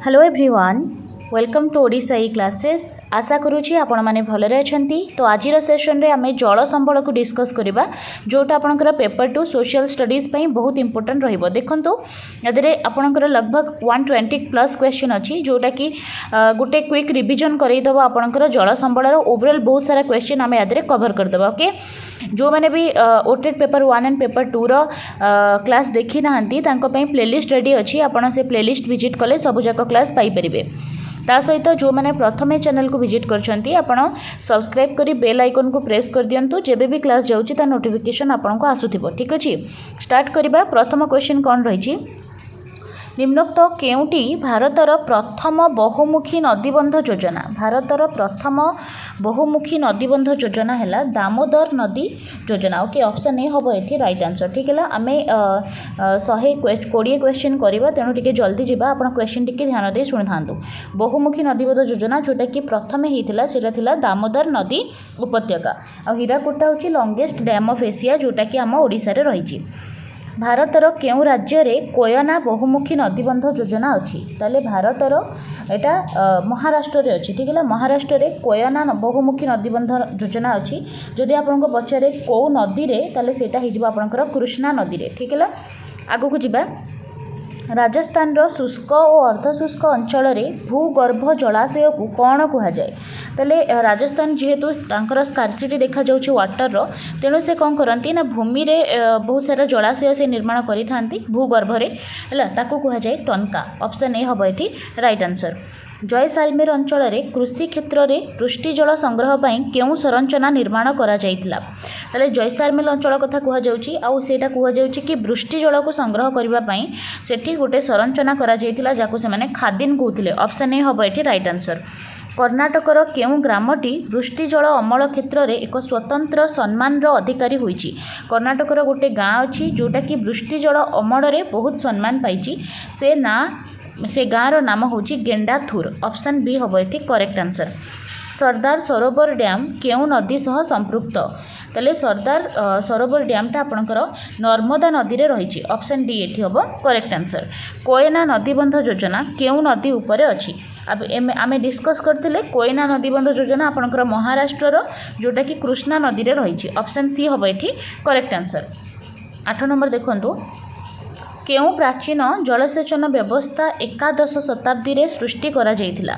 Hello everyone welcome to Odisha E classes. आशा करुँची आपण मैंने भलरे अच्छंती। तो आज सेशन रे आमे जल संबल को डिस्कस करबा जोटा आपनकर पेपर 2 सोशल स्टडीज पई बहुत इंपोर्टेंट रहिबो। देखंतु यादरे आपनकर लगभग 120 प्लस क्वेश्चन अछि जोटा कि गोटे क्विक रिवीजन करई दबो। आपनकर जल संबल रो ओवरऑल बहुत सारा क्वेश्चन आमे यादरे कवर कर दबो। ओके, जो मैंने भी ओटेड पेपर 1 एंड पेपर 2 रो क्लास देखी नाहंती तांको पई प्लेलिस्ट रेडी अछि। आपण से प्लेलिस्ट विजिट कले सब जाक क्लास पाई परिबे। ता सहित जो मैंने प्रथमे चैनल को विजिट करछंती आपण सब्सक्राइब करी बेल आइकन को प्रेस कर दियंतु। जेबे भी क्लास जाउची ता नोटिफिकेशन आपण को आसुथिबो। ठीक अछि, स्टार्ट करिबा। प्रथम क्वेश्चन कोन रहिछि, निम्नोक्त केउटी भारतर प्रथम बहुमुखी नदीबंध योजना। भारतर प्रथम बहुमुखी नदीबंध योजना है दामोदर नदी योजना। ओके, ऑप्शन ए हम ये राइट आंसर। ठीक है, आम 120 क्वेश्चन करवा, तेणु टी जल्दी जावा। आप क्वेश्चन टी ध्यान दे शुणी था। बहुमुखी नदीबंध योजना जोटा कि प्रथम होता दामोदर नदी उपत्यका। आ हीराकुटा हूँ लंगेस्ट डैम ऑफ एशिया जोटा कि आम ओडिशा रे रही। भारतर केउं राज्य रे कोयना बहुमुखी नदीबंध योजना अच्छी? ताले भारतर एटा महाराष्ट्र रे अच्छी। ठीक है, महाराष्ट्र रे कोयना बहुमुखी नदीबंध योजना अच्छी। जदि आपको पचारे कौ नदी रे ताले सेटा हिजबो आपनकर कृष्णा नदी रे। ठीक है, आगु को जिबा। राजस्थान रो शुष्क और अर्धशुष्क अंचल रे भूगर्भ जलाशय को कौन कह जाए? ताले राजस्थान जेहेतु तांकर स्कार्सिटी देखा जाउछि वाटर रो, तेणु से कौन करती ना भूमि रे बहुत सारा जलाशय से निर्माण करि थांती भूगर्भ रे, हला ताको कह जाए टनका। ऑप्शन ए हबो एठी राइट आंसर। जयसालमेर अंचल रे कृषि क्षेत्र रे पृष्टि जल संग्रह पई केउ संरचना निर्माण करा जायतिला? ताले जयसालमेर अंचल कथा कह जाउछि आ सेटा कह जाउछि कि वृष्टि जल को संग्रह करबा पई सेठी गोटे संरचना करा जायतिला जाको से माने खादिन कहउथिले। ऑप्शन ए हबो एठी राइट आंसर। कर्णाटकर केउं ग्रामटी वृष्टि जल अमल क्षेत्र में एक स्वतंत्र सम्मान अधिकारी होइछि? कर्णाटकर गोटे गाँ अच्छी जोटा कि वृष्टि जल अमल में बहुत सम्मान पाइछि। से गाँर नाम हूँ गेंडाथुर। ऑप्शन बी हम ये correct answer. Sardar Sarovar dam केउं नदी सह संपृक्त? ताले सरदार सरोवर डैमटा आपणकर नर्मदा नदी रे रही। ऑप्शन डी ये हम करेक्ट आंसर। कोयना नदीबंध योजना केउं नदी उपरे अच्छी? अब आमे डिस्कस करथिले कोयना नदीबंध योजना आपणकर महाराष्ट्र जोटा कि कृष्णा नदी रे रही। ऑप्शन सी हम ये करेक्ट आंसर। 8 नंबर देखंतु, केउं प्राचीन जलसेचन व्यवस्था एकादश शताब्दी रे सृष्टि करा जायतिला?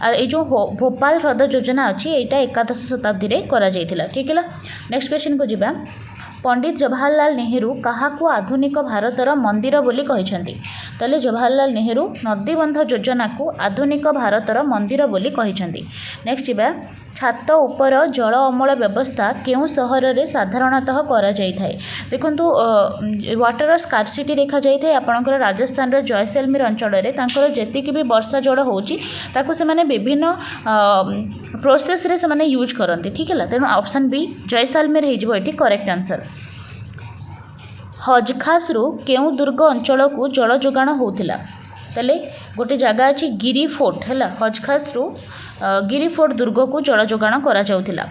ये जो भोपाल ह्रद योजना अच्छी यहाँ एकादश शताब्दी रे करा जायतिला। ठीक है, नेक्स्ट क्वेश्चन को जिबा। पंडित जवाहरलाल नेहरू काहाकू आधुनिक भारतर मंदिर बोली कहिसेंती? ताले जवाहरलाल नेहरू नदीबंध योजना को आधुनिक भारतर मंदिर बोली कहिसेंती। नेक्स्ट जिबा। छात उपर जल अमल व्यवस्था केउं सहर रे साधारणतः करा जाय थाए? देखंतु वाटर स्कार्सिटी देखा जाय थाए आपनकर राजस्थान रो जयसलमेर अंचल रे तांकर जेतिकी भी वर्षा जल होउची ताको से माने विभिन्न प्रोसेस रे से माने यूज करंती। ठीक है, तेणु ऑप्शन बी जयसलमेर हेजिबो एठी करेक्ट आंसर। हजखास रु केउं दुर्ग अंचल को जल जोगाण होउथिला? ताले गोटे जगह अच्छी गिरी फोर्ट है, हजखास रु गिरी फोर्ट दुर्ग को जल जोगाण करा जाउथिला।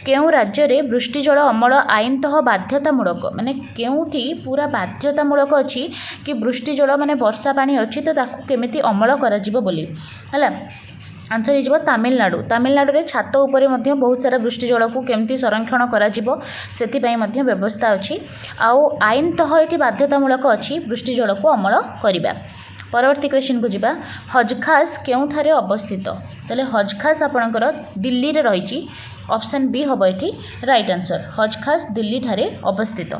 केउं राज्य रे वृष्टि जल अमल आईनतः बाध्यतामूलक? माने केउंठी पूरा बाध्यतामूलक अच्छी कि वृष्टि जल माने वर्षा पानी अच्छी तो ताकू केमिति अमल करा जिवो बोली, है आंसर हो तमिलनाडु। तमिलनाडु रे छात उपरे मध्य बहुत सारा वृष्टि जल को केमती संरक्षण करा जिवो सेति मध्य व्यवस्था अच्छी। आउ आईनतः ये बाध्यतामूलक अच्छी वृष्टि जल को अमल करवा। परवर्ती क्वेश्चन को जिबा। हजखास केउठारे अवस्थित? ताले हजखास आपणकर दिल्ली रे रही। ऑप्शन बी हम ये राइट आंसर। हजखास दिल्ली ठारे अवस्थित।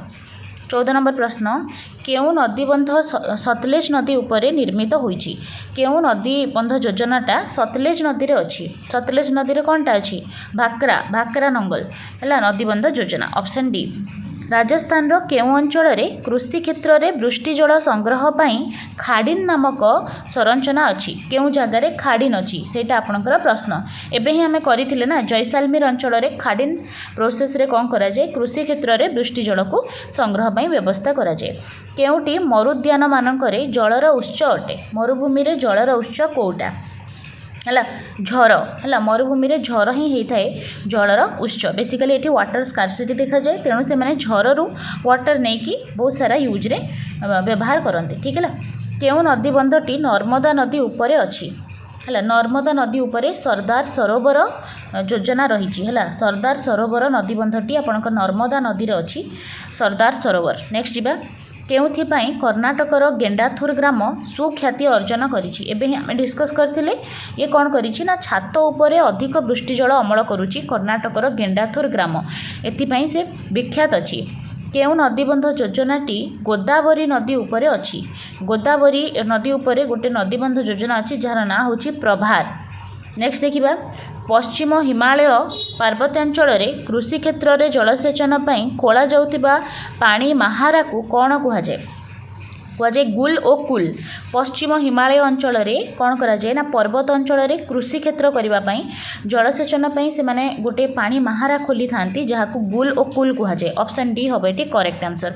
14 नंबर प्रश्न, केउं नदीबंध सतलेज नदी उपरे निर्मित होइछि? केउं नदीबंध योजनाटा सतलेज नदी रे अछि? सतलेज नदी रे कोनटा अछि? भाकरा नंगल है नदीबंध योजना। Option D. राजस्थान रो केउं अंचल रे कृषि क्षेत्र रे वृष्टि जल संग्रह पई खाड़ीन नामक संरचना अच्छी? केउं जगह रे खाड़ीन अच्छी सेटा आपणकर प्रश्न। एबे ही आमे करिथिले ना जयसालमेर अंचल रे खाड़ीन प्रोसेस रे कोन करा जाय कृषि क्षेत्र रे वृष्टि जल को संग्रह पई व्यवस्था करा जाय। केउंटी मरुद्यान मानकरे जलर उत्स अटे? मरुभूमि रे जलर उत्स कोउटा? है झर है मरुभूमि रे झर ही होता है जलर उत्स। बेसिकली ये वाटर स्कार्सिटी देखा जाए, तेणु से मैंने झर रु वाटर नहीं कि बहुत सारा यूज रे व्यवहार करते। ठीक है, केउं नदीबंधटी नर्मदा नदी उपरे अछि है नर्मदा नदी उपरे सरदार सरोवर योजना रही है सरदार सरोवर नदीबंधटी आपंकर नर्मदा नदी रे अछि सरदार सरोवर। नेक्स्ट जीवा केउथिपाई कर्णाटकर गेंडाथुर ग्राम सुख्याति अर्जन करिछि एबे हम डिस्कस करथिले ये कौन करिछि ना छात उपरे अधिक वृष्टिजल अमल करुछि कर्णाटकर गेंडाथुर ग्राम एथिपाई से विख्यात अछि। केउं नदीबंध योजनाटी गोदावरी नदी उपरे अछि गोदावरी नदी उपरे गोटे नदीबंध योजना अछि जार ना होछि प्रभार। नेक्स्ट देखिबा पश्चिम हिमालय पार्वत्यांचल कृषि क्षेत्र में जलसेचन पर खोला जाउतिबा पानी महारा को कौन कहुए कहुए गुल और कुल। पश्चिम हिमालय अंचल कौन करा जाए ना पर्वत अंचल कृषि क्षेत्र करने जलसेचन से माने गोटे पानी महारा खोली था जहाँ को गुल और कुल कहुए। ऑप्शन डी हम ये करेक्ट आंसर।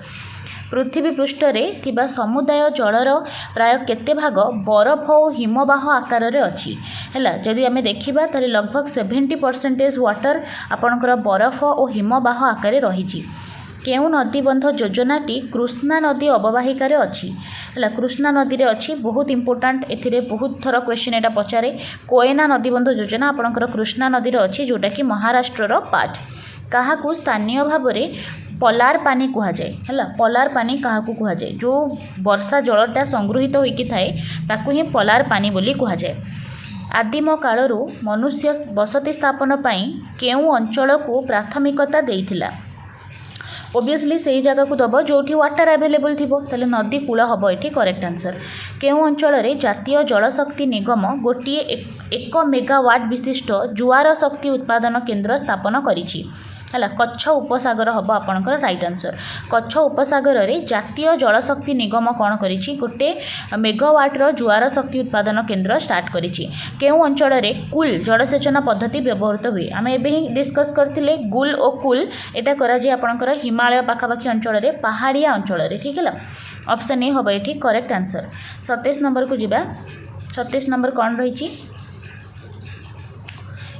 पृथ्वी पृष्ठरे थिबा समुदाय जलर प्राय केते भाग बरफ और हिमबाह आकार रे अछि हैला जदि आमे देखिबा ताले लगभग 70% वाटर आपनकर बरफ और हिमबाह आकार रही। केउं नदीबंध योजनाटी कृष्णा नदी अववाहिकार अच्छी है कृष्णा नदी रे अच्छी बहुत इंपोर्टाट ए बहुत थर क्वेश्चन एटा पचारे कोयना नदीबंध योजना आपनकर कृष्णा नदी रे अच्छी जोटा कि महाराष्ट्र पार्ट। क्या स्थानीय भाव में पलार पानी कहुए है पलार पानी क्या कहुए जो वर्षा जलटा संगृहित होइकी थाए ताकू ही पलार पानी बोली कहुए। आदिम कालरू मनुष्य बसति स्थापन पाई केउं अंचल को प्राथमिकता देइथिला ओबियसली से जगह को दब जो वाटर अवेलेबल थी ताले नदी कूल हम ये करेक्ट आंसर। केउं अंचल जातीय जलशक्ति निगम गोटे 1 मेगावाट विशिष्ट जुआर शक्ति उत्पादन केन्द्र स्थापन करिछि है कच्छ उपसागर हम आपंकर राइट आंसर। कच्छ उपसागर में जातीय जलशक्ति निगम कौन करिछि गोटे मेगावाटर जुआर शक्ति उत्पादन केन्द्र स्टार्ट करिछि। केउं अंचल कुल जलसेचन पद्धति व्यवहृत हुए आम एबे ही डिस्कस करथिले गुल और कुल एटा करा जे आपंकर हिमालय पाखापाखि अंचल पहाड़िया अंचल ठीक है। ऑप्शन ए हम ये करेक्ट आंसर। 27 नंबर को जीवा 27 नंबर कौन रही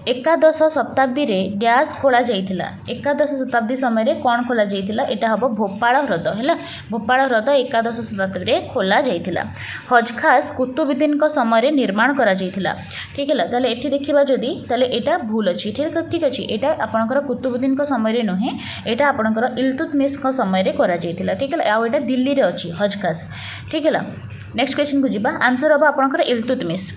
एकादश शताब्दी रे डैश खोला जाइथिला एकादश शताब्दी समय कौन खोला जाइथिला एटा हम भोपाल ह्रद है भोपाल ह्रद एकादश शताब्दी रे खोला जाइथिला। हजखास कुतुबुद्दीन को समय निर्माण करा जाइथिला ठीक है। ताले एठी देखिबा जदी ताले एटा भूल अछि ठीक अछि एटा आपनकर कुतुबुद्दीन को समय नुहे एटा आपनकर इल्तुतमिश को समय करा जाइथिला ठीक है। आ एटा दिल्ली रे अछि हजखास ठीक है। नेक्स्ट क्वेश्चन को जिबा आंसर हम आपनकर इल्तुतमिश।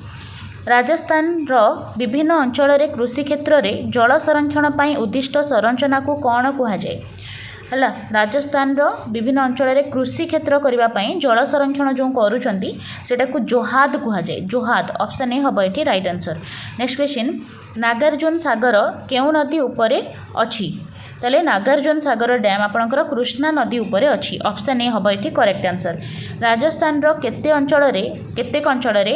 राजस्थान रो विभिन्न अंचल कृषि क्षेत्र में जल संरक्षण पर उद्दिष्ट संरचना को कौन कहुए है राजस्थान रो विभिन्न अंचल कृषि क्षेत्र करने जल संरक्षण जो करुँच सेटा को जोहाद कहुए जोहाद। ऑप्शन ए हम ये right answer. Next question Nagarjuna Sagar केउं नदी उपरे अछि ताले नागार्जुन सागर डैम आपणकर कृष्णा नदी उपरे अछि। ऑप्शन ए हम ये करेक्ट आंसर। राजस्थान रो केते अंचल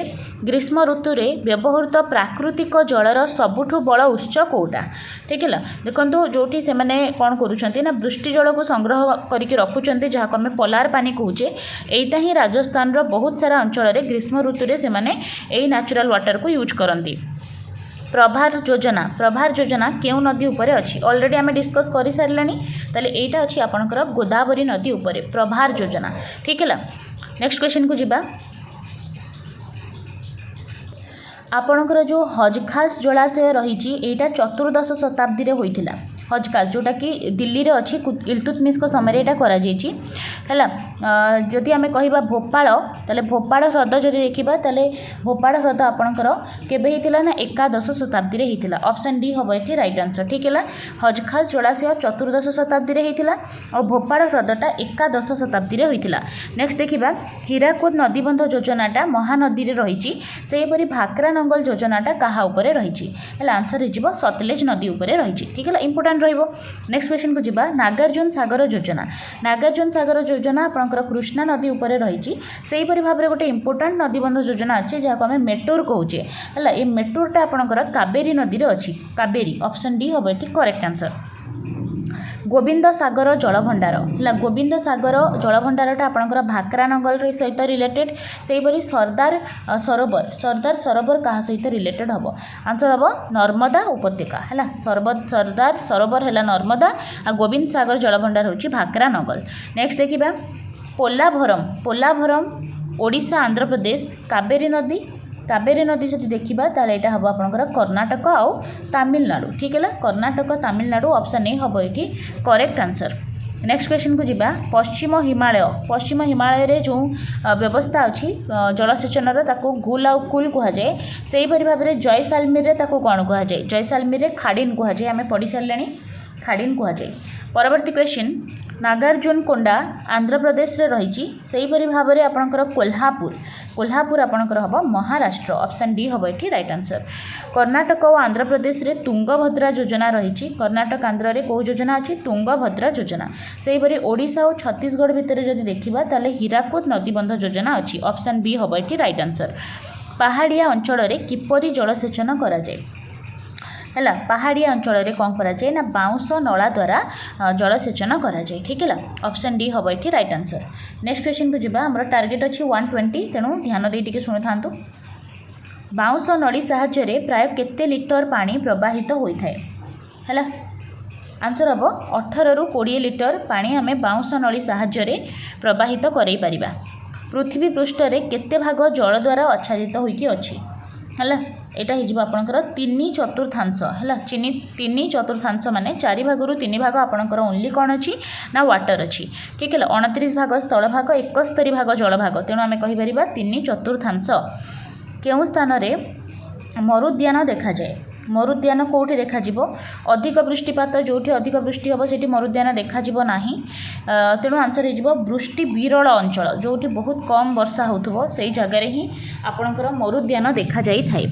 ग्रीष्म ऋतु रे व्यवहृत प्राकृतिक जलर सबुठु बड़ उत्स कोटा ठीक है। देखो जोटी से माने कौन करुँच ना वृष्टि जल को संग्रह करके रखुंट जहाँ को आम पलार पानी कहुचे एटा ही राजस्थान रो बहुत सारा अंचल ग्रीष्म ऋतु रे से माने एई नेचुरल वाटर को यूज करती। प्रभार योजना केउं नदी उपरे अछि ऑलरेडी आम डिस्कस कर सारे ताले एटा अछि आपनकर गोदावरी नदी उपरे प्रभार योजना ठीक है। नेक्स्ट क्वेश्चन को जिबा आपणकर जो हजखास जलाशय रही एटा चतुर्दश शताब्दी रे होइथिला हजखास जोटा कि दिल्ली रे अच्छी इल्तुतमिश को समय यहाँ है। जदि आम कह भोपाल ताले भोपाल ह्रद जदि देखा ताले भोपाल ह्रद आपणकर केबे होइथिला ना एकादश शताब्दी रे होइथिला। ऑप्शन डी हम ये राइट आंसर ठीक है। हजखास जलाशय चतुर्दश शताब्दी रे होइथिला और भोपाल ह्रदटा एकादश शताब्दी रे होइथिला। नेक्स्ट देखिबा हीराकुद नदीबंध योजनाटा महानदी रे रही सेहीपरि भाकरा नंगल योजनाटा कहा उपरे रही है आंसर हो सतलेज नदी उपरे रही ठीक है इंपोर्टेंट रहिबो। नेक्स्ट क्वेश्चन को जिबा नागार्जुन सागर योजना आपनकर कृष्णा नदी उपरे रही सेहीपरि भाव में गोटे इंपोर्टेंट नदीबंध योजना अच्छे जहाँ आम मेटूर कहूचे है ये मेटूरटा आपनकर कावेरी नदी रे अच्छी कावेरी। ऑप्शन डी हम ये करेक्ट आंसर। गोविंद सागर जलभंडार है गोविंद सागर जलभंडारटा आपनकर भाकरा नंगल सहित रिलेटेड सेहीपरि सरदार सरोवर क्या सहित रिलेटेड हम आंसर हम नर्मदा उपत्यका है सरदार सरोवर है नर्मदा आ गोविंद सागर जलभंडार हूँ भाकरा नंगल। नेक्स्ट देखिबा पोलाभरम ओडिशा आंध्र प्रदेश कावेरी नदी जब देखा ताल यहाँ हम आपंकर कर्णाटक आउ तमिलनाडु ठीक है कर्णाटक तमिलनाडु ऑप्शन ए हम ये करेक्ट आंसर। नेक्स्ट क्वेश्चन को जीवा पश्चिम हिमालय रे जो व्यवस्था अच्छी जलसेचन गुल आउ कुल कहुए से भाव में जयसालमेर कौन कहुए जयसालमेर खाड़ीन कहुए आम पढ़ी सारे खाड़ीन कहुए। परवर्ती क्वेश्चन नागार्जुन कोंडा आंध्र प्रदेश रे रही से भाव में आपंकर कोल्हापुर आपंकर हम महाराष्ट्र ऑप्शन डी हम ये राइट आंसर। कर्णाटक और आंध्र प्रदेश रे तुंगभद्रा योजना रही कर्णाटक आंध्र रे कौ योजना अच्छी तुंगभद्रा योजना से ओडिशा और छत्तीसगढ़ भितर जब देखा ताल हीराकुद नदीबंध योजना अच्छी ऑप्शन बी हम ये राइट आंसर। पहाड़िया अंचल किपरि जलसेचन कराए है पहाड़िया अंचल कौन कराए ना बाउंश नला द्वारा जलसेचन कराए ठीक है ऑप्शन डी हम ये राइट आंसर। नेक्स्ट क्वेश्चन को जीवा आम टार्गेट अच्छी 120 तेणु ध्यान दे शुणी था बाउंश नली साहाय्य प्राय केते लिटर पानी प्रवाहित होता है आंसर हम 18 ରୁ 20 लिटर पानी आम बाउंश नली साहाय्य प्रवाहित करई परिबा। पृथ्वी पृष्ठ रे केते भाग जल द्वारा आच्छादित होइकी अछि है यहाँ होपणकर 3/4 है 3/4 माने 4 भागरू 3 भाग आपणकर ओनली कौन अच्छी ना वाटर अच्छी ठीक है 29 भाग स्थल भाग 71 भाग जल भाग तेणु आम कहीपर 3/4 केउं स्थान रे मरुद्यान देखा जाए मरुद्यान कौटी देखा अधिक वृष्टिपात जो अधिक वृष्टि हम से मरुद्यान देखा नहीं तेणु आंसर हो वृष्टि विरल अंचल जो बहुत कम वर्षा हो से जगार ही आपणकर मरुद्यान देखा जाई थाए।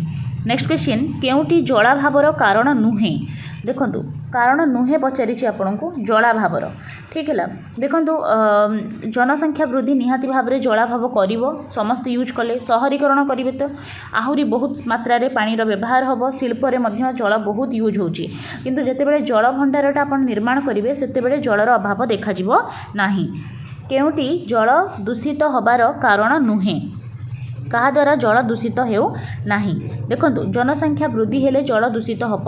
नेक्स्ट क्वेश्चन केउटी जलाभावर कारण नुहे देखु कारण नुहे पचारि आपन को जलाभावर ठीक है देखु जनसंख्या वृद्धि निहाती भाव में जलाभाव कर समस्ते यूज कले सहरीकरण करेंगे तो आहरी बहुत मात्रा रे पानीर व्यवहार हम शिल्परे जल बहुत यूज होची किंतु जेतेबेले जल भंडारटा आप निर्माण करेंगे सेतेबेले जलर अभाव देखा नहीं। केउटी जल दूषित होबार कारण नुहे कहा द्वारा जल दूषित हो नहीं देखु जनसंख्या वृद्धि हेले जल दूषित हम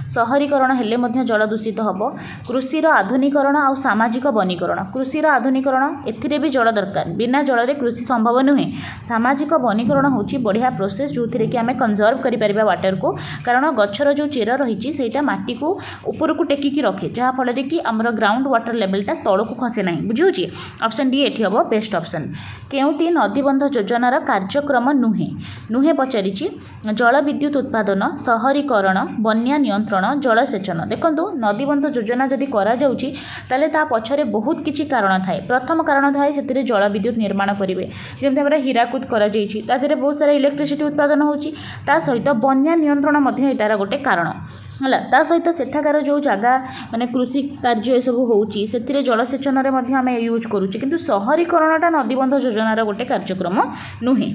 सहरीकरण हेले मध्य जल दूषित हम कृषिर आधुनिकरण आ सामाजिक वनीकरण कृषिर आधुनिकरण एथिरे भी जल दरकार बिना जल रे कृषि संभव नुहे सामाजिक वनीकरण होची बढ़िया प्रोसेस जो थी कि आम कंजर्व करें वाटर को कारण गछर जो चेर रही सेटा माटी को ऊपर को टेकिकी रखे जहाँफल कि आमर ग्राउंड वाटर लेवलटा तल को खसे ना बुझे ऑप्शन डी एठी हम बेस्ट ऑप्शन। केउटी नदीबंध योजनार कार्यक्रम नुहे पचारि जल विद्युत उत्पादन सहरीकरण बन्या नियंत्रण जलसेचन देखु नदीबंध योजना जदि करा जाउची ताले ता पछरे बहुत किछि कारण थाए प्रथम कारण थाए से जल विद्युत निर्माण करेंगे जमी आम हीराकुद कर बहुत सारा इलेक्ट्रिसिटी उत्पादन होची ता सहित बन्या नियंत्रण एटार गोटे कारण है ता सहित सेठाकार जो जगह माने कृषि कार्य सब होची से जलसेचन आम यूज करुचे किंतु सहरीकरणटा नदीबंध योजनार गोटे कार्यक्रम नुहे।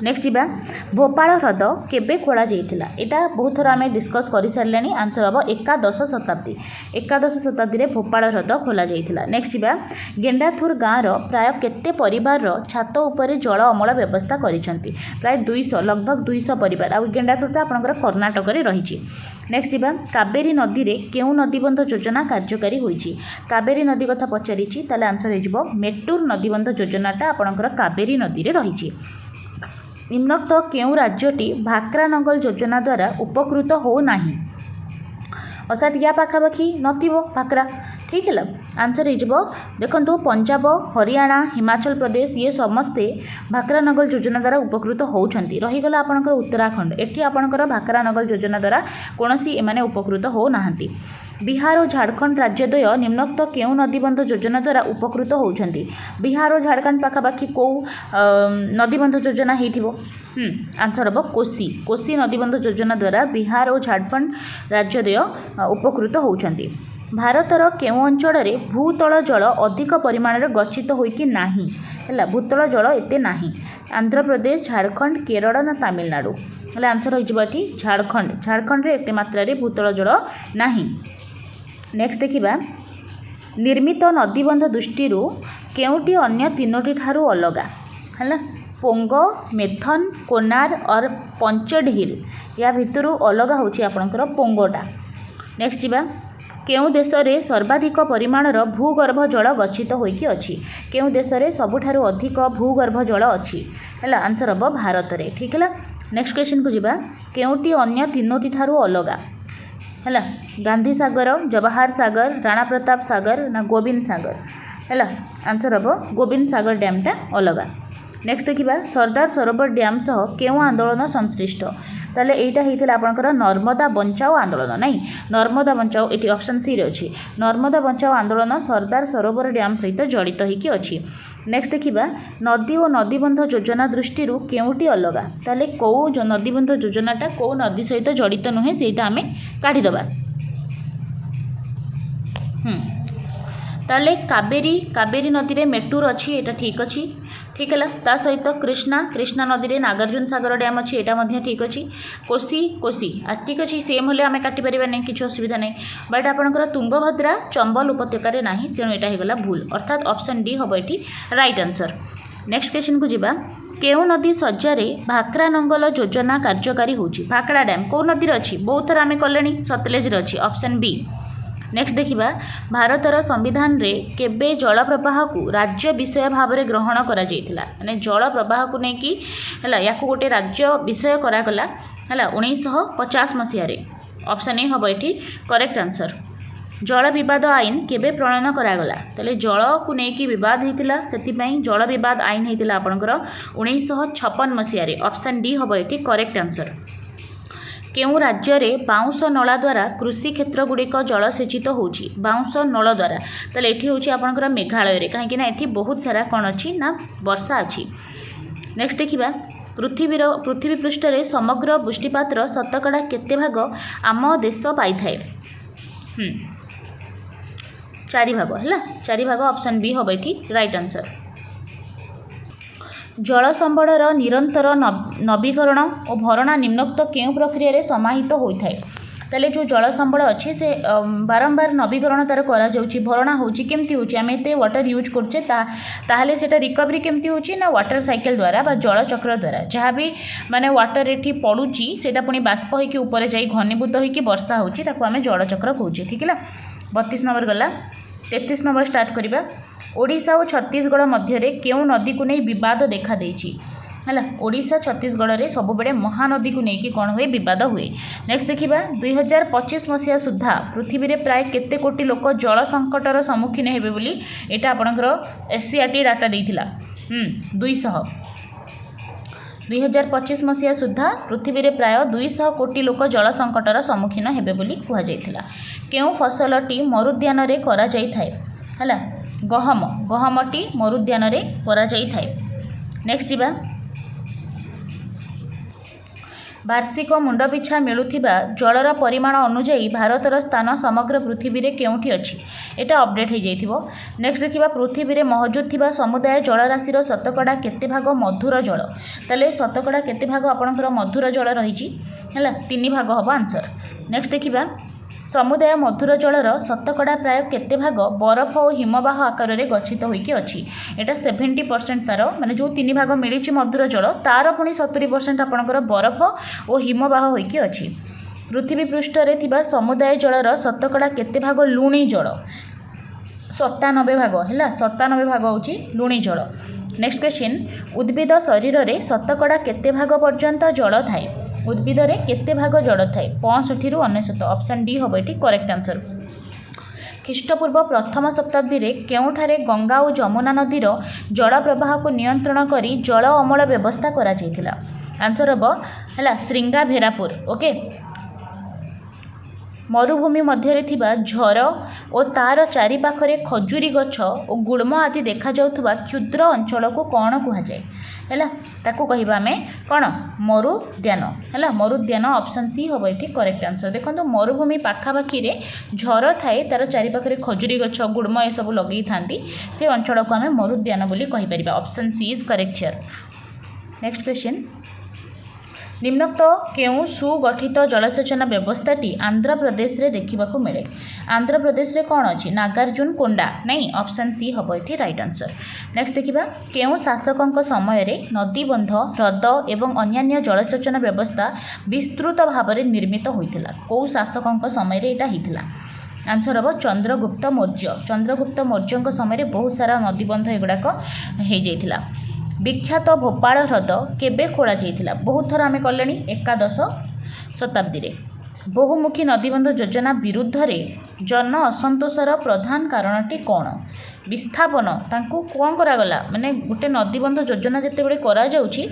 नेक्स्ट जीवा भोपाल ह्रद केबे खोला जाइथिला एटा बहुत थर आम डिस्कस कर सारे आंसर हम एकादश शताब्दी रे भोपाल ह्रद खोला जाइथिला। नेक्स्ट जीवा गेंडाथुर गाँव प्राय केते परिवार छात उपरे जल अमल व्यवस्था करिसेंती प्राय 200 लगभग 200 परिवार आ गेंडाथुर तो आपनकर कर्णाटक रे रहिछि। नेक्स्ट जीवा कावेरी नदी रे केउ नदीबंध योजना कार्यकारी होइछि कावेरी नदी कथा पचारिछि ताले आंसर हो मेट्टूर नदीबंध योजनाटा आपनकर कावेरी नदी रे रहिछि। निम्नोक्त केउ राज्यटी भाक्रा नंगल योजना द्वारा उपकृत हो नाही अर्थात या पाखापाखि नथिबो भाक्रा ठीक है आंसर हो देखो पंजाब हरियाणा हिमाचल प्रदेश ये समस्ते भाक्रा नंगल योजना द्वारा उपकृत होउछंती रहीगला आपनकर उत्तराखंड एठी आपनकर भाक्रा नंगल योजना द्वारा कोनोसी एमाने उपकृत हो नाहंती। बिहार और झारखंड राज्यद्वय निम्नोक्त केउ नदीबंध योजना द्वारा उपकृत होउछंती बिहार और झारखंड पाखापाखि कौ नदीबंध योजना हेथिबो आंसर हम कोसी नदीबंध योजना द्वारा बिहार और झारखंड राज्यद्वय उपकृत होउछंती। भारतर केउ अंचल भूतल जल अधिक परिमाण में गच्छित होइकी नाही है भूतल जल एते नाही आंध्र प्रदेश झारखंड केरल ना तमिलनाडु है आंसर हो झारखंड रे एते मात्रा रे भूतल जल नाही। नेक्स्ट देखिबा निर्मित नदीबंध दृष्टि केउटी अन्य तीनोटी ठारू अलगा है पोंग मेथन कोनार और पंचडहिल या भितर अलग होची आपनकर पोंगटा। नेक्स्ट जीवा केउं देश में सर्वाधिक परिमाणर भूगर्भ जल गच्छित होइकी अछि केउं देश में सबुठारु अधिक भूगर्भ जल अछि हैला आंसर हम भारत रे ठीक है। नेक्स्ट क्वेश्चन को जिबा केउंटी अन्य तीनोटी ठारु अलगा हैला गांधी सागर जवाहर सागर राणा प्रताप सागर ना गोविंद सागर हैला आंसर हम गोविंद सागर डैमटा अलगा। नेक्स्ट देखिबा सरदार सरोवर डैम सह केउं आंदोलन संश्लिष्ट ताले एटा हेतिला आपनकर नर्मदा बंचाओ आंदोलन नहीं नर्मदा बंचाओ एटी ऑप्शन सी रे अछि नर्मदा बंचाओ आंदोलन सरदार सरोवर डैम सहित जड़ित होइकी अछि। नेक्स्ट देखिबा नदी और नदीबंध योजना दृष्टि केउटी अलगा ताले को नदीबंध योजनाटा को नदी सहित जड़ित नुहे सेटा आमे काढी दबा ताले कावेरी कावेरी नदी रे मेटूर अच्छी एटा ठीक अच्छी ठीक है ता सहित कृष्णा कृष्णा नदी रे नागार्जुन सागर डैम अच्छी एटा मध्य ठीक अच्छी कोसी कोसी ठीक अच्छी सेम हेले आमे काटी परिबा नहीं किछ असुविधा नहीं बट आपनकर तुंगभद्रा चंबल उपत्यका रे नाही तेणु एटा हेगला भूल अर्थात ऑप्शन डी हबो एठी राइट आंसर। नेक्स्ट क्वेश्चन को जिबा केउ नदी सज्जारे भाकरा नंगल योजना कार्यकारी होची भाकरा डैम को नदी रे अछि बहुत थर आमे कलेनी सतलेज रे अछि ऑप्शन बी। नेक्स्ट देखिबा भारतर संविधान रे केबे जल प्रवाह को राज्य विषय भाव में ग्रहण करा जायतिला माने जल प्रवाह को नै कि हला याकू गोटे राज्य विषय करा गला हला 1950 मसिया रे ऑप्शन ए हबो एठी करेक्ट आंसर। जल विवाद आईन केबे प्रणयन करा गला तले जल को नै कि विवाद हेतिला सेति पई जल विवाद आईन हेतिला आपनकर 1956 मसिया रे ऑप्शन डी हबो एठी करेक्ट आंसर। केउं राज्य रे बाउंस नला द्वारा कृषि क्षेत्र गुड़िक जलसेचित होची बाउंस नल द्वारा ताले एठी होची आपनकर मेघालय रे काहे कि ना एठी बहुत सारा कोन अछि ना वर्षा अछि। नेक्स्ट देखिबा पृथ्वी पृष्ठ रे समग्र वृष्टिपातर शतकड़ा केते भाग आम देश पाई थाए 4 भाग हैला 4 भाग ऑप्शन बी हबो एठी राइट आंसर। जल संबड़र निरंतर नवीकरण और भरणा निम्नोक्त केउं प्रक्रिया रे समाहित होइथाय ताले जो जल संबड़ अच्छी से बारंबार नवीकरण तार करा जाउची भरणा होची केमती होची आमे एते वाटर यूज करछे ताहले सेटा रिकवरी केमती होची ना वाटर साइकिल द्वारा बा जल चक्र द्वारा जहाँ भी माने वाटर एठी पड़ुची सेटा पुनी बाष्प होइकी ऊपर जाई घनीभूत होइकी वर्षा होची ताको आमे जल चक्र कहूचे ठीक है। 32 नंबर गला 33 नंबर स्टार्ट करिबा ओडिशा और छत्तीसगढ़ मध्य केउं नदी को नहीं विवाद देखा देछि हैला ओडिशा छत्तीसगढ़ रे सब बड़े महानदी को नहीं कि कौन हुए विवाद हुए। नेक्स्ट देखिबा 2025 मसिया सुधा पृथ्वी रे प्राय केते कोटी लोक जल संकटर सम्मुखीन हेबे बोली एटा आपनकर एससीआरटी डाटा देइथिला 200 2025 मसिया सुधा पृथ्वी रे प्राय 200 कोटी लोक जल संकटर सम्मुखीन हेबे बोली कुहा जाइथिला। केउं फसलटी मरुद्यान रे करा जाई थाए हैला गहम गहमटी मरुद्यान रे करा जाई थाए। नेक्स्ट जीवा वार्षिक मुंड पिछा मिलुथिबा जलर परिमाण अनुଯାयी भारतर स्थान समग्र पृथ्वी रे केउठी अछि एटा अपडेट हो जाइथिबो। नेक्स्ट देखिबा पृथ्वी रे मौजूद थिबा समुदाय जलराशिर शतकड़ा केते भाग मधुर जल ताले शतकड़ा केते भाग आपनकर मधुर जल रहिछि हैला 3 भाग हबो आंसर। नेक्स्ट देखिबा समुदाय मधुर जलर शतकड़ा प्राय केते भाग बरफ और हिमवाह आकार में गच्छित होइकी अछि एटा 70% तार माने जो 3 भाग मिली मधुर जल तार पुणी 70% आपनकर बरफ और हिमवाह होइकी अछि। पृथ्वी पृष्ठ रे थिबा समुदाय जलर शतकड़ा केते भाग लुणी जल 97 भाग हैला 97 भाग होची लुणी जल। नेक्स्ट क्वेश्चन उद्भिद शरीर रे शतकड़ा केते भाग पर्यंत जल थाए उद्भिद रे केते भाग जल थाए 65 रु 99 ऑप्शन डी हबो एठी करेक्ट आंसर। ख्रीष्टपूर्व प्रथम शताब्दी रे केउठारे गंगा और जमुना नदीर जल प्रवाह को नियंत्रण करी जल अमल व्यवस्था करा जायतिला आंसर हबो हैला श्रृंगाभेरापुर ओके। मरुभूमि मध्य थिबा झर और तार चारि पाखरे खजुरी गछ और गुल्म आदि देखा जाउथबा क्षुद्र अंचल को कौन कुहा जाए हैला ताको कहिबा आमे कौन मरुद्यान हैला मरुद्यान ऑप्शन सी हबो एठी करेक्ट आंसर। देखो मरुभूमि पाखापाखी रे झर थाए तार चारि पाखरे खजुरी गछ गुल्म ए सब लगे थांती से अंचल को आमे मरुद्यान बोली कहि परिबा option C is correct here. Next question निम्नोक्त केउं सुगठित जलसेचन व्यवस्थाटी आंध्र प्रदेश रे देखिबाकू मिले आंध्र प्रदेश रे कौन अच्छी नागार्जुन कोंडा नहीं ऑप्शन सी हबो एठी राइट आंसर। नेक्स्ट देखिबा केउं शासकंक समय रे नदी बंध ह्रद एवं अन्यान्य जलसेचन व्यवस्था विस्तृत भाव में निर्मित होइथिला को शासकंक समय रे एटा हिथिला आंसर हम चंद्रगुप्त मौर्य। चंद्रगुप्त मौर्य समय बहुत सारा नदीबंध एगुड़ाक हो जाता। विख्यात भोपाल ह्रद केबे खोला जाइथिला? बहुत थर आम कले एकादश शताब्दी रे। बहुमुखी नदीबंध योजना विरुद्ध रे जन असंतोषर प्रधान कारणटी कौन? विस्थापन तांकु कौन करागला माने गोटे नदीबंध योजना जिते बड़े करा जाउची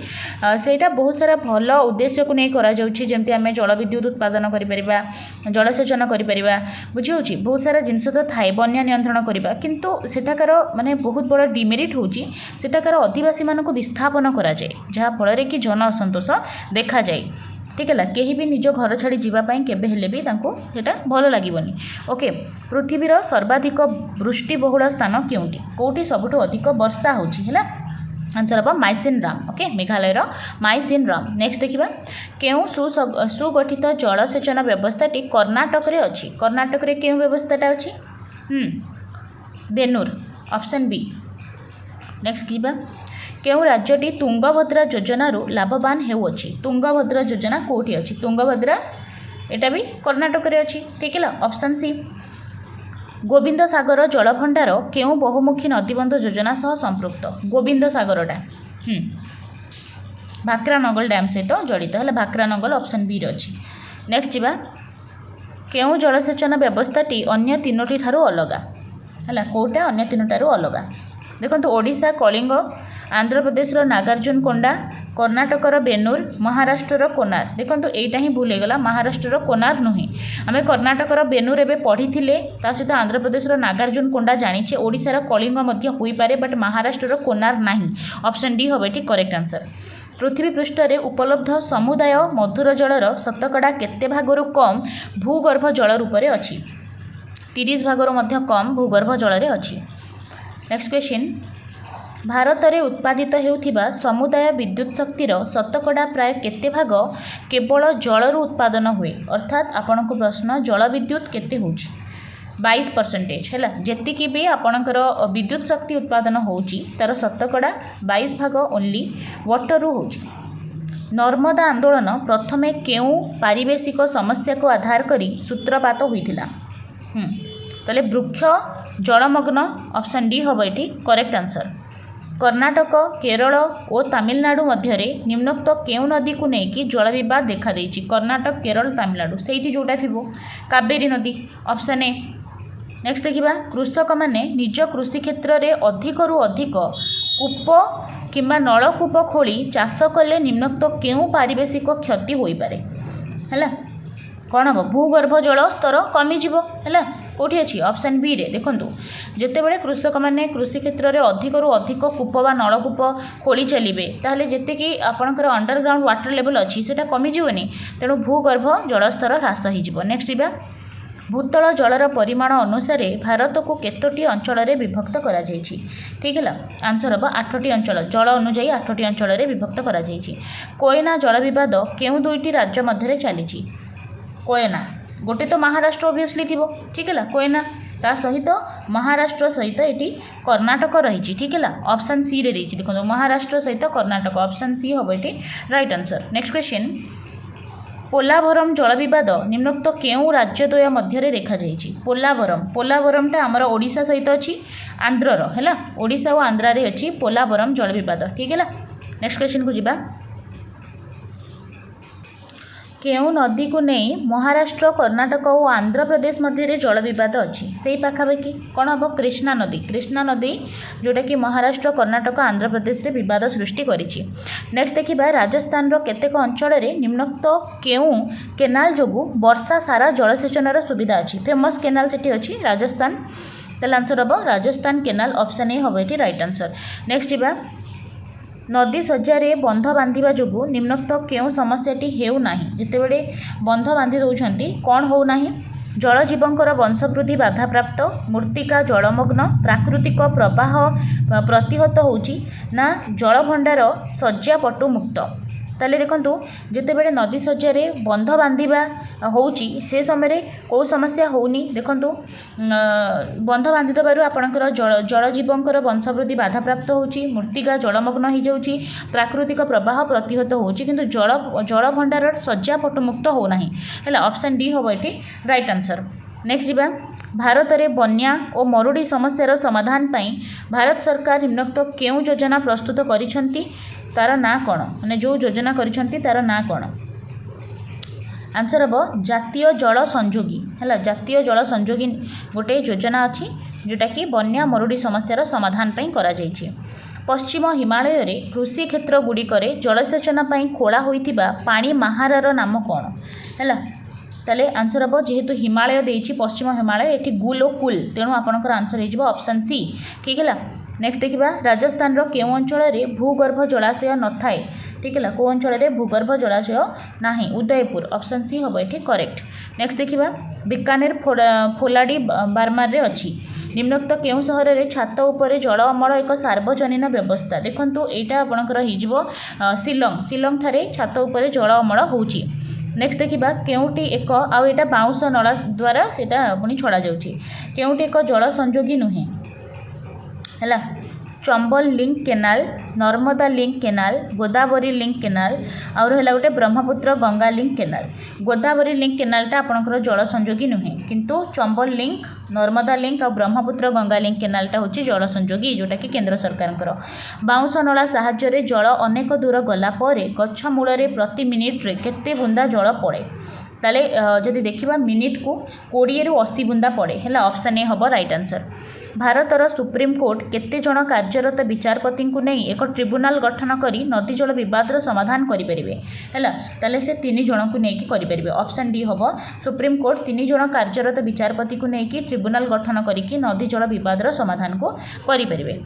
सेटा बहुत सारा भल उद्देश्य को नहीं करा जाउची जेमति आमे जल विद्युत उत्पादन करि परिबा, जलसेचन करि परिबा, बुझियोची बहुत सारा जिनस तो थाए बन्या नियंत्रण करिबा, किंतु सेटाकार माने बहुत बड़ डिमेरिट होची सेटाकार आदिवासी मानक विस्थापन करा जाए जहा फल रे कि जन असंतोष देखा जाए। ठीक है, कहीं भी निज घर छाड़ी जावाई केबे हेले भी तांको सेटा भल लागिबनी। ओके, पृथ्वीर सर्वाधिक वृष्टिबहुल स्थान केउटी? कोउटी सबुठु अधिक वर्षा होची हैला? आंसर हम माइसिनराम। ओके, मेघालयर माइसिनराम। नेक्स्ट देखिबा केउ सुगठित जलसेचन व्यवस्थाटी कर्णाटक रे अछि? कर्णाटक रे केउ व्यवस्थाटा अछि? बेनूर, ऑप्शन बी। नेक्स्ट कीबा केउ राज्यटी तुंगभद्रा योजना लाभवान हेउछि? तुंगभद्रा योजना कोठी अछि? तुंगभद्रा एटा भी कर्णाटक रे अछि। ठीक है, ऑप्शन सी। गोविंद सागर जलभंडार केउ बहुमुखी नदीबंध योजना सह संपृक्त? गोविंद सागरटा भाक्रानगल डैम सहित जड़ित है। भाक्रानगल ऑप्शन बी रे अछि। नेक्स्ट जीवा केउ जलसेचन व्यवस्थाटी अन्य तीनोटी ठारू अलगा है? कोटा अन्य तीनोटारू अलगा? देखो ओडिशा कलिंग, आंध्र प्रदेश नागार्जुन कोंडा, कर्णाटकर बेनूर, महाराष्ट्र कोनार। देखो यहीटा ही भूल होगा, महाराष्ट्र कोनार नुहे। आम कर्णाटकर बेनूर एवं पढ़ी सहित आंध्र प्रदेश नागार्जुन कोंडा जानीचे। ओडिशार कलिंग हो पारे बट महाराष्ट्र कोनार नहीं। ऑप्शन डी हम ये करेक्ट आंसर। पृथ्वी पृष्ठ रे उपलब्ध समुदाय मधुर जलर शतकड़ा केते भागरु कम भूगर्भ जल रूप से अच्छी? 30 भागरु मध्य कम भूगर्भ जल रे अच्छी। नेक्स्ट क्वेश्चन, भारत में उत्पादित होउथिबा समुदाय विद्युत शक्तिर शतकड़ा प्राय केते भाग केवल जलरू उत्पादन हुए? अर्थात आपन को प्रश्न जल विद्युत केते होउची? 22% है। जेतिकी भी आपणकर विद्युत शक्ति उत्पादन होउची तार शतकड़ा 22 भाग ओनली वाटररू होउची। नर्मदा आंदोलन प्रथमे केउ पारिवेशिक समस्या को आधार करी सूत्रपात होइथिला? तले वृक्ष जलमग्न। ऑप्शन डी हम ये करेक्ट आंसर। कर्णाटक, केरल और तमिलनाडु मध्य निम्नोक्त केउ नदी को लेकिन जल विवाद देखा देइछि? कर्णाटक, केरल, तमिलनाडु सेठी जोटा थिबो कावेरी नदी। Option A. नेक्स्ट देखिबा कृषक माने निज कृषि क्षेत्र में अधिकरू अधिक कूप किंबा नलकूप खोली चाष कले निम्नोक्त केउ पारिवेशिक क्षति होई पारे? हैला कौन हम? भूगर्भ जल स्तर कमिज है। कौटी अच्छी? ऑप्शन बी रे। देखो जिते बड़े कृषक मैंने कृषि क्षेत्र में अधिकरू अधिक कूप बा नलकूप खोली चलिए ताहले जेते कि आपणकर अंडरग्राउंड वाटर लेवल अच्छी से कमिजनी, तेणु भूगर्भ जलस्तर ह्रास हो। नेक्स्ट जीवा भूतल जलर परिमाण अनुसार भारत को केतोटी अंचल में विभक्त करा जायछि? ठीक है, आंसर हम 8टी अंचल जल अनुजाई 8टी अंचल में विभक्त करा जायछि। कोयना जल विवाद केउ दुईटी राज्य मध्य चली? कोयना गोटे तो महाराष्ट्र ओबियसली थी। ठीक है, कोयना ता सहित महाराष्ट्र सहित ये कर्णाटक रही। ठीक है, ऑप्शन सी रे देछि। देखो महाराष्ट्र सहित कर्णाटक, ऑप्शन सी हम ये राइट आंसर। नेक्स्ट क्वेश्चन, पोलाभरम जल विवाद निम्नोक्त केउ राज्यद्वय मध्य देखा जायछि? पोलाभरमटा आमर ओडिशा सहित अच्छी आंध्रर है। ओडिशा और आंध्रा रे अच्छी पोलाभरम जल विवाद। ठीक है, नेक्स्ट क्वेश्चन को जीवा केउ नदी को नहीं महाराष्ट्र, कर्णाटक और आंध्र प्रदेश मध्य जल विवाद अच्छी? से ही पाखापाखि कौन हम? कृष्णा नदी। कृष्णा नदी जोटा कि महाराष्ट्र, कर्णाटक, आंध्र प्रदेश रे विवाद सृष्टि करिछि। नेक्स्ट देखिबा राजस्थान रो केतेक अंचल रे निम्नोक्त केउ केनाल जोगु वर्षा सारा जलसेचनर सुविधा अच्छी? फेमस केनाल सेठी अच्छी राजस्थान। ताले आंसर हम राजस्थान केनाल। ऑप्शन ए हम ये राइट आंसर। नेक्स्ट जीवा नदी सज्जारे बंध बांधिबा जोगु निम्नोक्त केउ समस्याटी हेउ नाही? जिते बड़े बंध बांधि दउछंती कौन हो नाही? जलजीवंकर वंशवृद्धि बाधाप्राप्त, मूर्तिका जलमग्न, प्राकृतिक प्रवाह प्रतिहत होउची ना जलभंडार सज्जा पटु मुक्त? ताले देखंतु जिते बड़े नदी सज्जारे बंध बांधिबा होउची से समय कौ समस्या होनी? देखंतु बंध बांधि दबारु आपणकर जलजीवंकर वंशवृद्धि बाधाप्राप्त होउची, मूर्तिका जलमग्न हो जाउची, प्राकृतिक प्रवाह प्रतिहत होउची, किंतु जलभंडार सज्जा पटु मुक्त हो नाही। हैला ऑप्शन डी हम ये राइट आंसर। नेक्स्ट जीवा भारत में बन्या और मरुड़ी समस्यार समाधान पाई भारत सरकार निम्नोक्त केउं योजना प्रस्तुत करिसेंती तार ना कौन माने जो योजना करिसेंती तार ना कौन आंसर हम जातीय जल संयोगी है जातीय जल संयोगी गोटे योजना अच्छी जोटा कि बन्या मरुड़ी समस्यार समाधान पाई करा जायछि। पश्चिम हिमालय रे कृषि क्षेत्र गुड़िक जलसेचन पाई खोला होइथिबा पानी महारार नाम कौन है ताले आंसर हम जेहेतु हिमालय देछि पश्चिम हिमालय एठी गुल और कुल तेणु आपनकर आंसर हो ऑप्शन सी ठीक है। नेक्स्ट देखिबा राजस्थान रो केउ अंचल रे भूगर्भ जलाशय न थाए ठीक है को अंचल रे भूगर्भ जलाशय नाही उदयपुर ऑप्शन सी हम एठी करेक्ट। नेक्स्ट देखिबा बीकानेर फोलाडी बारमार रे अछि निम्नोक्त केउं सहर रे छात उपरे जल अमल एक सार्वजनीन व्यवस्था देखंतु एटा आपनकर हिजबो शिलंग ठारे छात उपरे जल अमल होउची। नेक्स्ट देखिबा केउटी एक आउ एटा बाउंस नला द्वारा सेटा पुनी छड़ा जाउची केउटी एक जल संयोगी नुहे है Chambal link canal Narmada link canal Godavari link canal और है गोटे Brahmaputra Ganga link canal Godavari link केनालटा आपणकर जल संयोगी नुहे किंतु चंबल लिंक नर्मदा लिंक और ब्रह्मपुत्र गंगा लिंक केनालटा होची जल संयोगी जोटा कि केंद्र सरकार बाउंस नला साहाय्य जल अनेक दूर गला परे गछ मूल प्रति मिनिट रे केते बुंदा जल पड़े ताले जदि देखिबा मिनिट को 20 रु 80 बुंदा पड़े है ऑप्शन ए हम राइट आंसर। भारतर सुप्रीम कोर्ट केते जन कार्यरत विचारपति को नहीं एक ट्रिब्यूनाल गठन करी नदी जल विवादर समाधान करेंगे है ताले से 3 जन को लेकिन करेंगे ऑप्शन डी हम सुप्रीम कोर्ट 3 जन कार्यरत विचारपति को लेकिन ट्रिब्यूनाल गठन करी नदी जल विवादर समाधान को करेंगे।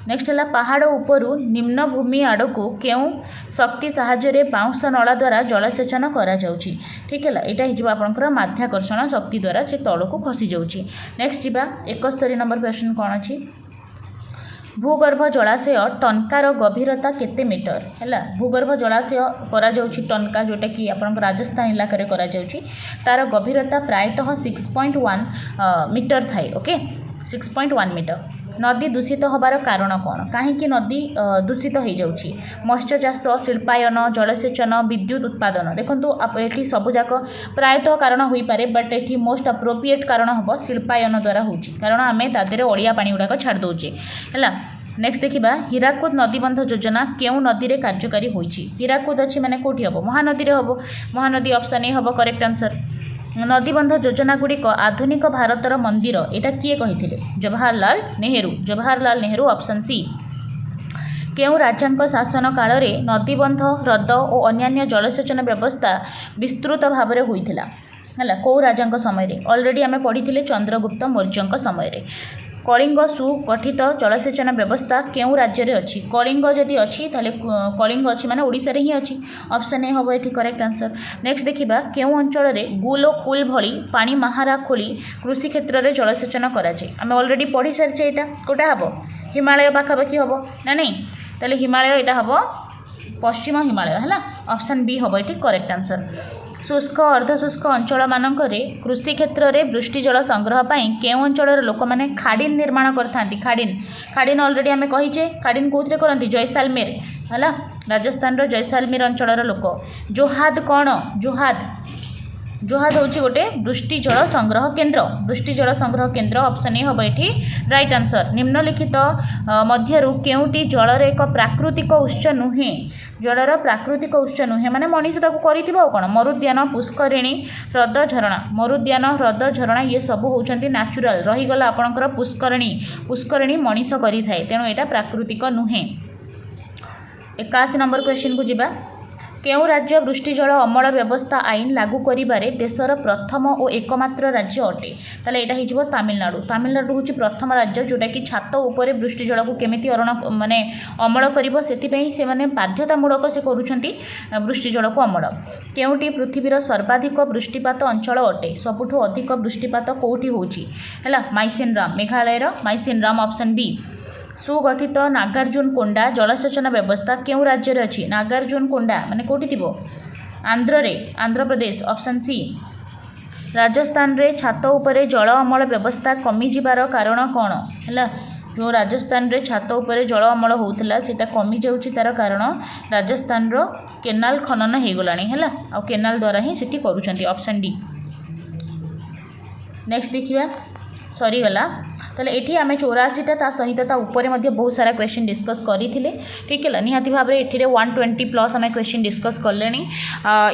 नेक्स्ट है पहाड़ उपरू निम्न भूमि आड़ को क्यों शक्ति साहाय्य बाउंस नला द्वारा जलसेचन करा जाउची ठीक है यहाँ आपंकर माध्याकर्षण शक्ति द्वारा से तल को खसी जाउची। नेक्स्ट जीवा 71 नंबर क्वेश्चन कौन अच्छी भूगर्भ जलाशय टनकार गभीरता केते मीटर है भूगर्भ जलाशय करा जाउची टनका जोटा कि आपन राजस्थान इलाका रे करा जाउची तार गभीरता प्रायतः 6.1 मीटर थाए ओके 6.1 मीटर। नदी दूषित होबार कारण कौन कहीं नदी दूषित हो जाउची मत्स्य चाष शिल्पायन जलसेचन विद्युत उत्पादन देखो ये सबूक प्रायतः कारण हो पारे बट ये मोस्ट अप्रोप्रिएट कारण हम शिल्पायन द्वारा होची कारण आम तादेह अड़िया पानी गुड़ाक छाड़ दौचे है। नेक्स्ट देखिबा हीराकुद नदीबंध योजना केउ नदी रे कार्यकारी होईची हीराकुद अच्छी माने कोठी हबो महानदी रे हबो महानदी ऑप्शन ए हबो करेक्ट आंसर। नदीबंध योजना गुड़िक आधुनिक भारतर मंदिर एटा किए कहिथिले जवाहरलाल नेहरू ऑप्शन सी। केउ राजांक शासन काल रे नदीबंध ह्रद और अन्यान्य जलसेचन व्यवस्था विस्तृत भाव में होइथिला है कौ राजांक समय रे ऑलरेडी आमे पढ़ी चंद्रगुप्त मौर्यंक समय रे। कलिंग सुगठित जलसेचन व्यवस्था केउ राज्य में अच्छी कलिंग जदि अच्छी ताले कलिंग अच्छी माने ओडिशा रे ही अच्छी ऑप्शन ए हम ये करेक्ट आंसर। नेक्स्ट देखिबा केउ अंचल रे गुल और कुल भली पानी महारा खोली कृषि क्षेत्र में जलसेचन कराए आम ऑलरेडी पढ़ी सारी एटा कोटा हम हिमालय पाखापाखि हम ना नहीं ताले हिमालय एटा हम पश्चिम हिमालय है ऑप्शन बी हम ये करेक्ट आंसर। शुष्क अर्धशुष्क अंचल मानक कृषि क्षेत्र में वृष्टि जल संग्रह पाई केउ अंचल लोक मैंने खाड़ीन निर्माण करथांती खाड़ीन ऑलरेडी आम कहीचे खाड़ीन कौन करती जैसालमेर है राजस्थान जैसालमेर अंचल लोक जोहाद कौन जोहाद हूँ गोटे वृष्टि जल संग्रह केन्द्र ऑप्शन ए हम ये राइट आंसर। निम्नलिखित मध्यरु केउटी जलर एक प्राकृतिक उत्स नुहे जलर प्राकृतिक उत्स नुहे माने मनीष ताको करिथिबो कोन मरुद्यान पुष्करिणी ह्रद झरणा ये सब होउछंती नेचुरल रहीगला आपणकर पुष्करिणी मनीष करि थाए तेणु एटा प्राकृतिक नुहे। 81 नंबर क्वेश्चन को जिबा केउ राज्य वृष्टि जल अमल व्यवस्था आईन लागू करिबारे देशर प्रथम और एकमात्र राज्य अटे ताले एटा हिजबो तमिलनाडु होची प्रथम राज्य जोटा कि छात उपरे वृष्टि जल को केमिति माने अमल करिवो सेति से माने बाध्यतामूलक से करूछंती वृष्टि जल को अमल। केउटी पृथ्वीर सर्वाधिक वृष्टिपात अंचल अटे सबुठु अधिक वृष्टिपात कोउठी होची हैला माइसिनराम मेघालयर माइसिनराम ऑप्शन बी। सुगठित नागार्जुन कोंडा जलसेचन व्यवस्था केउ राज्य में अच्छी नागार्जुन कोंडा माने कोठी थिबो आंध्र प्रदेश ऑप्शन सी। राजस्थान रे छात उपरे जल अमल व्यवस्था कमी जिबार कारण कौन है जो राजस्थान रे छात उपरे जल अमल होउथला सेटा कमी जाउची तार कारण राजस्थान रो केनाल खनन हे गलानी हैला आ केनाल द्वारा ही सेठी करूछंती ऑप्शन डी। नेक्स्ट देखिबा सरीगला ताले एठी आमे 84टा ता सहित ता ऊपर मध्ये बहुत सारा क्वेश्चन डिस्कस करिथिले ठीक है निहाती भाव में एठी 120 प्लस आमे क्वेश्चन डिस्कस करलेनी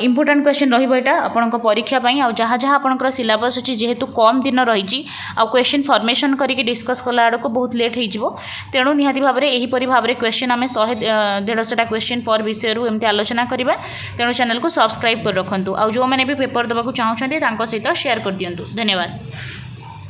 इंपोर्टेंट क्वेश्चन रहिबो एटा आपनक परीक्षा पई आ जहाँ जहाँ आपनकर सिलेबस अछि जेहेतु कम दिन रहिछि आ क्वेश्चन फॉर्मेशन करिके डिस्कस कला आड़ को बहुत लेट होइजिवो तेणु निहाती भाव में एही परि भाव में क्वेश्चन आमे 150 क्वेश्चन पर विषय रु एमती आलोचना करिबा तेणु चैनल को सब्सक्राइब कर रखंतु आ जो माने भी पेपर दबाकू चाहउछन्ती तांको सहित शेयर कर दियंतु धन्यवाद।